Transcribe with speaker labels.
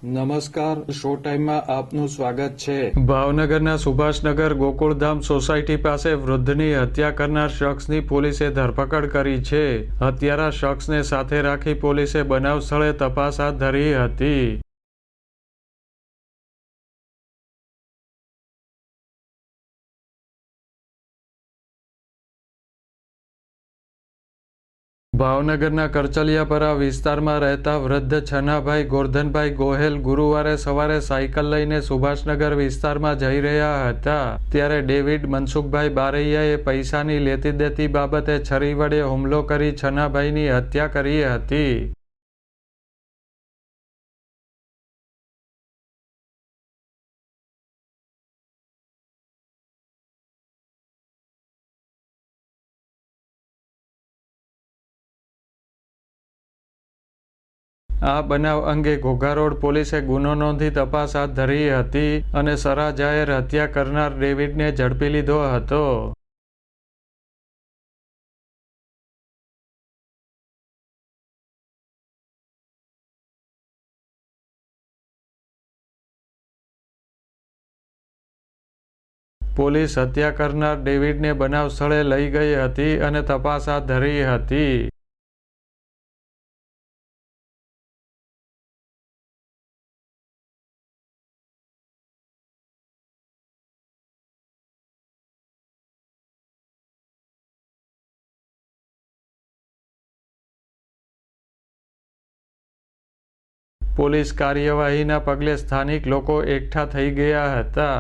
Speaker 1: નમસ્કાર, શો ટાઈમમાં આપનું સ્વાગત છે।
Speaker 2: ભાવનગરના સુભાષનગર ગોકુળધામ સોસાયટી પાસે વૃદ્ધની હત્યા કરનાર શખ્સની પોલીસે ધરપકડ કરી છે। હત્યારા શખ્સને સાથે રાખી પોલીસે બનાવ સ્થળે તપાસ હાથ ધરી હતી। ભાવનગરના કરચલિયાપરા વિસ્તારમાં રહેતા વૃદ્ધ છનાભાઈ ગોરધનભાઈ ગોહેલ ગુરુવારે સવારે સાયકલ લઈને સુભાષનગર વિસ્તારમાં જઈ રહ્યા હતા। ત્યારે ડેવિડ મનસુખભાઈ બારૈયાએ પૈસાની લેતી દેતી બાબતે છરી વડે હુમલો કરી છનાભાઈની હત્યા કરી હતી। આ બનાવ અંગે ઘોઘા રોડ પોલીસે ગુનો નોંધી તપાસ હાથ ધરી હતી અને સરા જાહેર હત્યા કરનાર ડેવિડને ઝડપી લીધો હતો। પોલીસ હત્યા કરનાર ડેવિડને બનાવ સ્થળે લઈ ગઈ હતી અને તપાસ હાથ ધરી હતી। પોલીસ કાર્યવાહીના પગલે સ્થાનિક લોકો એકઠા થઈ ગયા હતા।